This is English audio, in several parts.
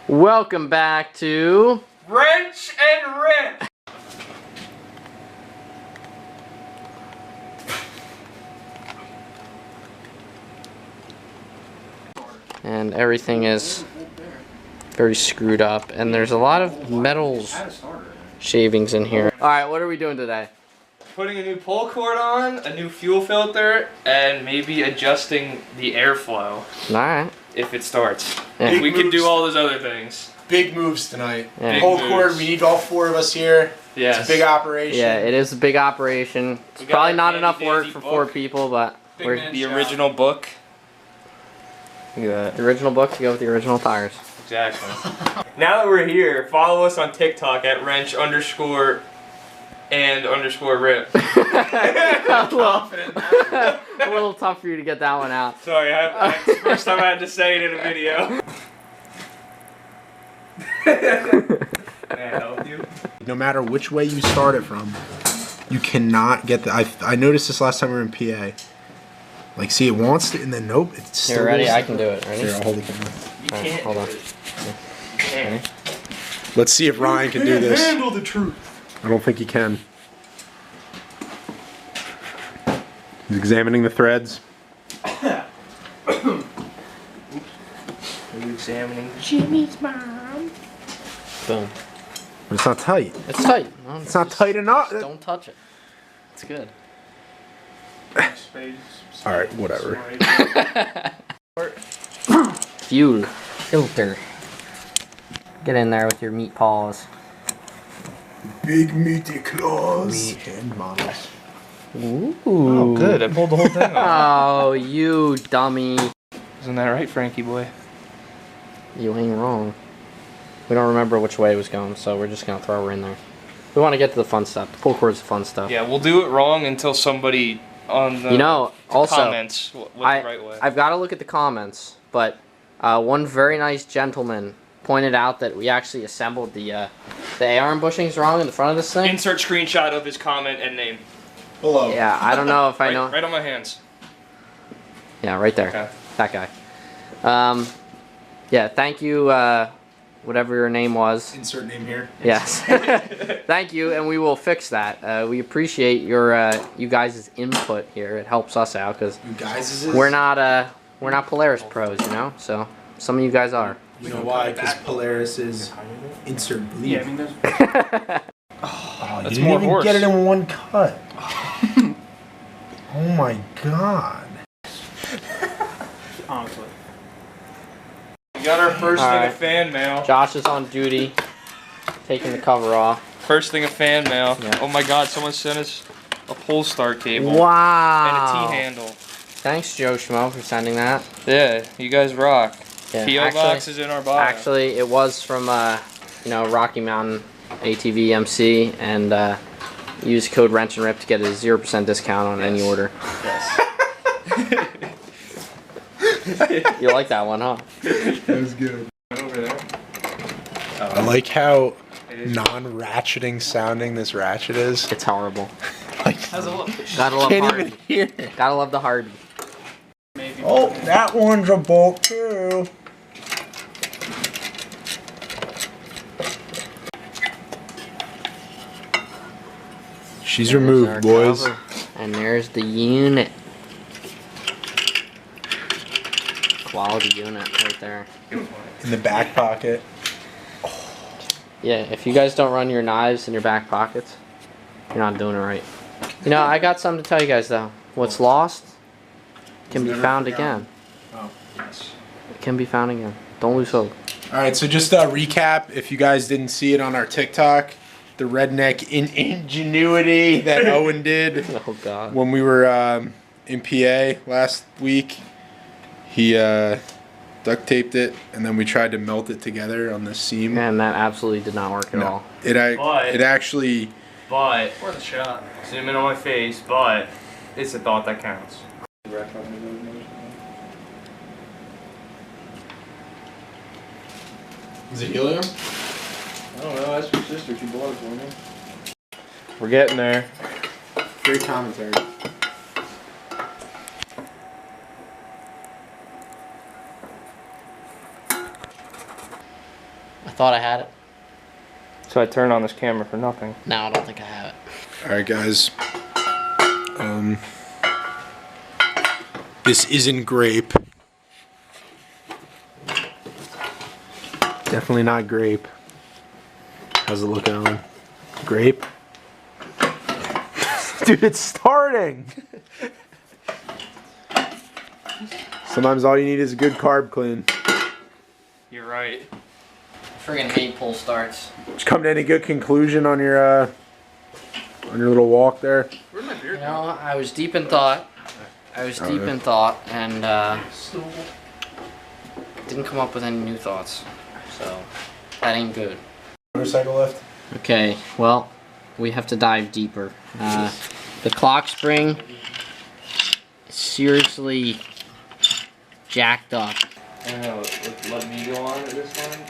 Welcome back to Wrench and Rip. And everything is very screwed up, and there's a lot of metals shavings in here. Alright, what are we doing today? Putting a new pull cord on, a new fuel filter, and maybe adjusting the airflow Alright. if it starts. Yeah. We can do all those other things. Big moves tonight. Yeah. Pull Big cord, moves. we need all 4 of us here. Yes. It's a big operation. Yeah, it is a big operation. It's We got probably a not handy enough work dandy for book. 4 people, but Big we're man. The original book. Look at that. the original book to go with the original tires. Exactly. Now that we're here, follow us on TikTok at wrench_and_rip. A little tough for you to get that one out. Sorry, it's the first time I had to say it in a video. Can I help you? No matter which way you start it from, you cannot get the. I noticed this last time we were in PA. Like, see, it wants to, and then nope, it's still. Here, ready? goes- I can do it. Ready? Here, I'll hold the camera. You Alright, can't. hold on. do it. Can't. Let's see if Ryan can do this. Handle the truth. I don't think he can. He's examining the threads. Are you examining Jimmy's mom? Boom. But it's not tight. It's tight. No, It's not tight enough. Don't touch it. It's good. Alright, whatever. Fuel filter. Get in there with your meat paws. Big meaty claws. Hand models. Ooh. Oh, good. I pulled the whole thing off. Oh, you dummy. Isn't that right, Frankie boy? You ain't wrong. We don't remember which way it was going, so we're just gonna throw her in there. We want to get to the fun stuff. The pull cord's the fun stuff. Yeah, we'll do it wrong until somebody on the You know, also, comments what the right way. I've got to look at the comments, but one very nice gentleman pointed out that we actually assembled the A-arm bushings wrong in the front of this thing. Insert screenshot of his comment and name. Hello. Yeah, I don't know if I know. Right on my hands. Yeah, right there. Okay. That guy. Yeah, thank you, whatever your name was. Insert name here. Yes. Thank you, and we will fix that. We appreciate your you guys' input here. It helps us out because You guys, we're not Polaris pros, you know. So some of you guys are. You know why? Because Polaris is insert bleed. Yeah, I mean, there's... Oh, That's you more didn't even horse. get it in one cut. Oh my god. Honestly. We got our first All thing right. of fan mail. Josh is on duty, taking the cover off. First thing of fan mail. Yeah. Oh my god, someone sent us a pull start cable. Wow. And a T-handle. Thanks, Joe Schmo, for sending that. Yeah, you guys rock. Yeah, P.O. box is in our bio. Actually, it was from Rocky Mountain ATV MC, and use code Wrench and Rip to get a 0% discount on any order. Yes. You like that one, huh? That was good. Over there. I like how It is. non-ratcheting sounding this ratchet is. It's horrible. Like, How's it look? Gotta love can't Hardy. even hear it. Gotta love the Hardy. Maybe. Oh, that one's a bolt too. She's There's our removed, boys. cover. And there's the unit. Quality unit right there. In the back pocket. Yeah, if you guys don't run your knives in your back pockets, you're not doing it right. You know, I got something to tell you guys though. What's lost can be never found forgotten. again. Oh, yes. It can be found again. Don't lose hope. All right, so just a recap. If you guys didn't see it on our TikTok, the redneck ingenuity that Owen did Oh God. when we were in PA last week. He duct taped it, and then we tried to melt it together on the seam. And that absolutely did not work at all. It actually. But worth a shot. Zoom in on my face, but it's a thought that counts. Is it helium? I don't know. That's your sister. She bought it for me. We're getting there. Great commentary. I thought I had it. So I turned on this camera for nothing. No, I don't think I have it. Alright guys. This isn't grape. Definitely not grape. How's it look, Owen? Grape? Dude, it's starting! Sometimes all you need is a good carb clean. You're right. Friggin' hate pull starts. Did you come to any good conclusion on your little walk there? Where'd my beer You know, I was deep in thought. And didn't come up with any new thoughts. So that ain't good. Motorcycle lift? Okay, well, we have to dive deeper. The clock spring is seriously jacked up. I don't know, let me go on at this one.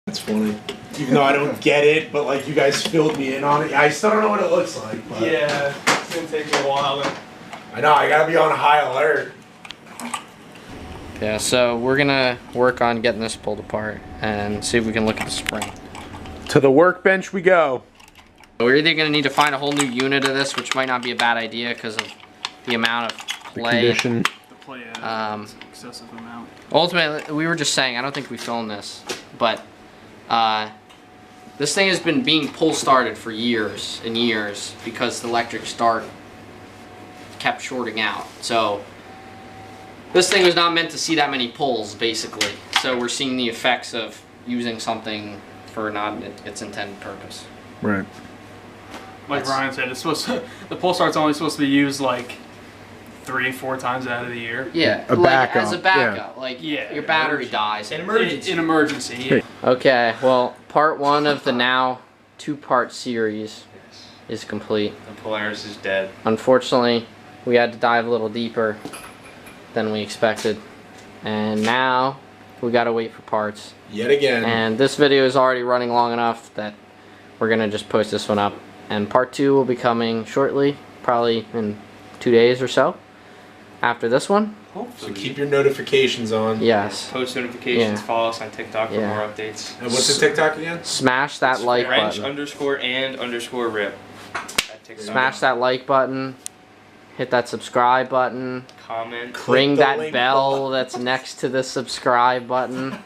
That's funny. Even though I don't get it, but like you guys filled me in on it. I still don't know what it looks like. But Yeah, it's gonna take me a while. I know, I gotta be on high alert. Yeah, so we're gonna work on getting this pulled apart and see if we can look at the spring. To the workbench we go. We're either gonna need to find a whole new unit of this, which might not be a bad idea because of the amount of play. Condition. The play it's an excessive amount. Ultimately, we were just saying, I don't think we filmed this, but this thing has been being pull started for years and years because the electric start kept shorting out. So this thing was not meant to see that many pulls, basically. So we're seeing the effects of using something for not its intended purpose. Right. Like Ryan said, it's supposed to, the pull start's only supposed to be used like 3-4 times out of the year. Yeah, A like as a backup, backup. Like Yeah. your battery dies. An emergency. In emergency, yeah. Okay, well, part one of the now 2-part series is complete. The Polaris is dead. Unfortunately, we had to dive a little deeper than we expected. And now we gotta wait for parts. Yet again. And this video is already running long enough that we're gonna just post this one up. And part 2 will be coming shortly, probably in 2 days or so. After this one. So keep your notifications on. Yes. Post notifications, Yeah. follow us on TikTok for Yeah. more updates. And what's the TikTok again? Smash that like Wrench button. _and_rip. At TikTok. Smash that like button. Hit that subscribe button. Comment. Ring the that link bell below. that's next to the subscribe button.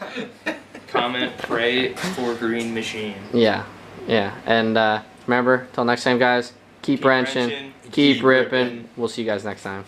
Comment. Pray for Green Machine. Yeah. Yeah. And remember, till next time, guys, keep wrenching, keep ripping. We'll see you guys next time.